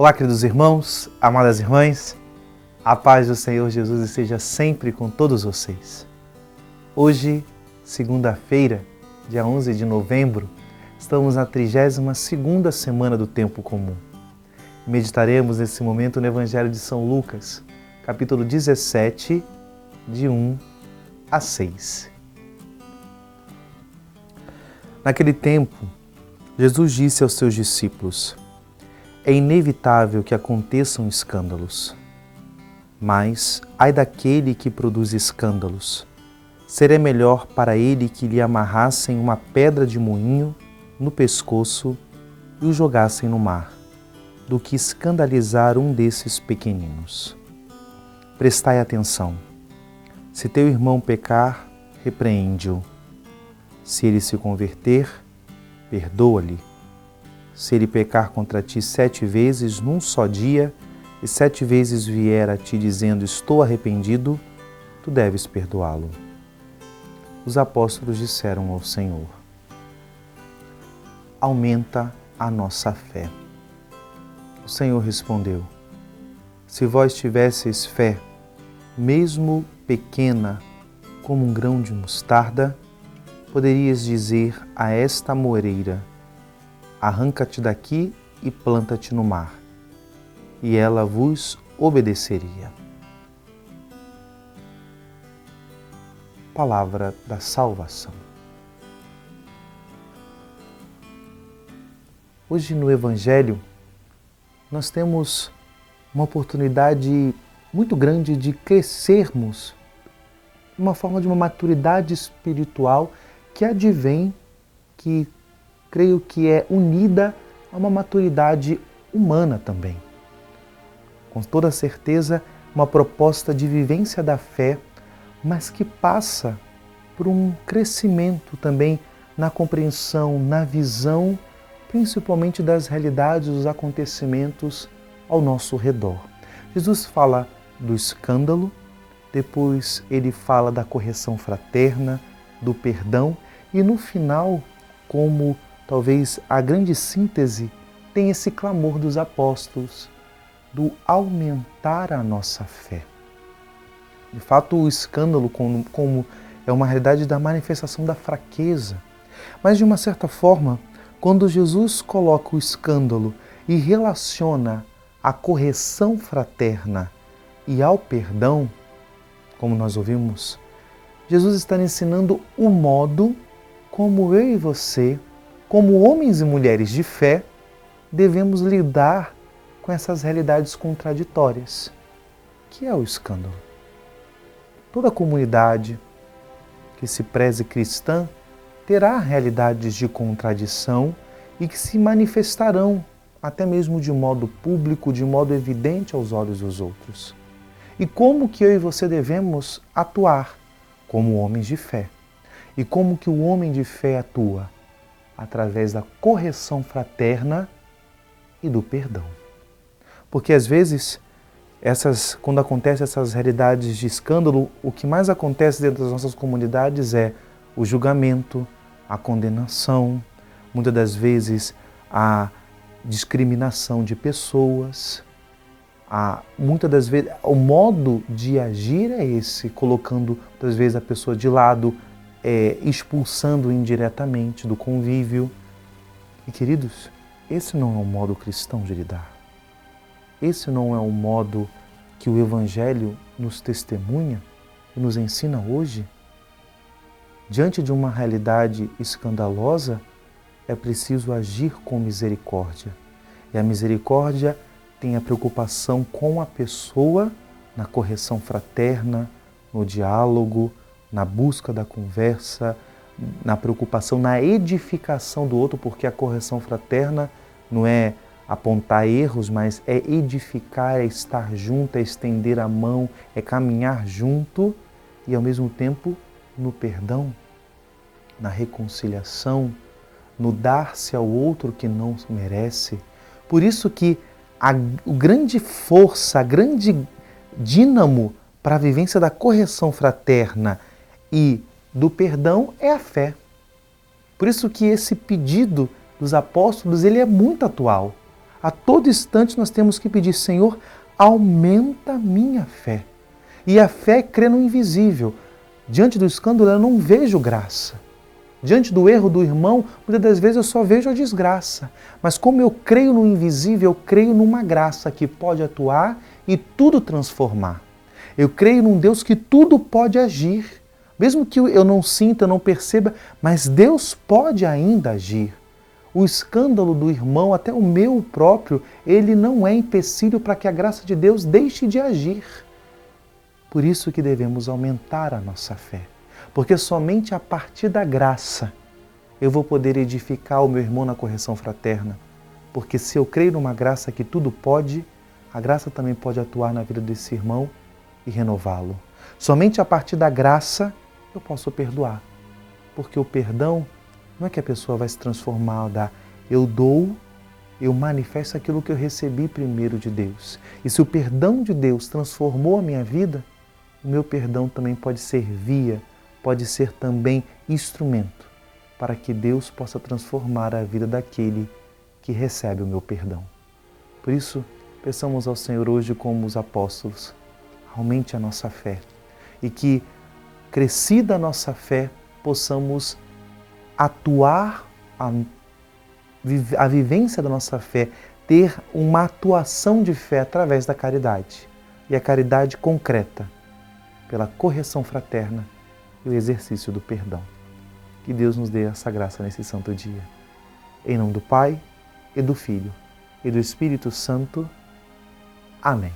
Olá, queridos irmãos, amadas irmãs, a paz do Senhor Jesus esteja sempre com todos vocês. Hoje, segunda-feira, dia 11 de novembro, estamos na 32ª semana do Tempo Comum. Meditaremos nesse momento no Evangelho de São Lucas, capítulo 17, de 1 a 6. Naquele tempo, Jesus disse aos seus discípulos: é inevitável que aconteçam escândalos, mas ai daquele que produz escândalos. Seria melhor para ele que lhe amarrassem uma pedra de moinho no pescoço e o jogassem no mar, do que escandalizar um desses pequeninos. Prestai atenção. Se teu irmão pecar, repreende-o. Se ele se converter, perdoa-lhe. Se ele pecar contra ti 7 vezes num só dia, e 7 vezes vier a ti dizendo, estou arrependido, tu deves perdoá-lo. Os apóstolos disseram ao Senhor: aumenta a nossa fé. O Senhor respondeu: se vós tivesseis fé, mesmo pequena como um grão de mostarda, poderias dizer a esta moreira: arranca-te daqui e planta-te no mar, e ela vos obedeceria. Palavra da salvação. Hoje no Evangelho nós temos uma oportunidade muito grande de crescermos, uma forma de uma maturidade espiritual que advém, que creio que é unida a uma maturidade humana também. Com toda certeza, uma proposta de vivência da fé, mas que passa por um crescimento também na compreensão, na visão, principalmente das realidades, dos acontecimentos ao nosso redor. Jesus fala do escândalo, depois ele fala da correção fraterna, do perdão e no final, como talvez a grande síntese, tem esse clamor dos apóstolos, do aumentar a nossa fé. De fato, o escândalo como é uma realidade da manifestação da fraqueza. Mas, de uma certa forma, quando Jesus coloca o escândalo e relaciona a correção fraterna e ao perdão, como nós ouvimos, Jesus está ensinando o modo como eu e você, como homens e mulheres de fé, devemos lidar com essas realidades contraditórias, que é o escândalo. Toda comunidade que se preze cristã terá realidades de contradição e que se manifestarão até mesmo de modo público, de modo evidente aos olhos dos outros. E como que eu e você devemos atuar como homens de fé? E como que o homem de fé atua? Através da correção fraterna e do perdão. Porque às vezes, quando acontecem essas realidades de escândalo, o que mais acontece dentro das nossas comunidades é o julgamento, a condenação, muitas das vezes a discriminação de pessoas, muitas das vezes o modo de agir é esse, colocando muitas vezes a pessoa de lado, expulsando indiretamente do convívio. E queridos, esse não é um modo cristão de lidar. Esse não é um modo que o Evangelho nos testemunha e nos ensina hoje. Diante de uma realidade escandalosa, é preciso agir com misericórdia. E a misericórdia tem a preocupação com a pessoa, na correção fraterna, no diálogo, na busca da conversa, na preocupação, na edificação do outro, porque a correção fraterna não é apontar erros, mas é edificar, é estar junto, é estender a mão, é caminhar junto e ao mesmo tempo no perdão, na reconciliação, no dar-se ao outro que não merece. Por isso que a grande força, a grande dínamo para a vivência da correção fraterna e do perdão é a fé. Por isso que esse pedido dos apóstolos ele é muito atual. A todo instante nós temos que pedir, Senhor, aumenta a minha fé. E a fé crê no invisível. Diante do escândalo eu não vejo graça. Diante do erro do irmão, muitas das vezes eu só vejo a desgraça. Mas como eu creio no invisível, eu creio numa graça que pode atuar e tudo transformar. Eu creio num Deus que tudo pode agir. Mesmo que eu não sinta, não perceba, mas Deus pode ainda agir. O escândalo do irmão, até o meu próprio, ele não é empecilho para que a graça de Deus deixe de agir. Por isso que devemos aumentar a nossa fé. Porque somente a partir da graça eu vou poder edificar o meu irmão na correção fraterna. Porque se eu creio numa graça que tudo pode, a graça também pode atuar na vida desse irmão e renová-lo. Somente a partir da graça eu posso perdoar. Porque o perdão não é que a pessoa vai se transformar, eu dou, eu manifesto aquilo que eu recebi primeiro de Deus. E se o perdão de Deus transformou a minha vida, o meu perdão também pode ser via, pode ser também instrumento para que Deus possa transformar a vida daquele que recebe o meu perdão. Por isso, peçamos ao Senhor hoje como os apóstolos, aumente a nossa fé e que, crescida a nossa fé, possamos atuar a vivência da nossa fé, ter uma atuação de fé através da caridade. E a caridade concreta, pela correção fraterna e o exercício do perdão. Que Deus nos dê essa graça nesse santo dia. Em nome do Pai, e do Filho, e do Espírito Santo. Amém.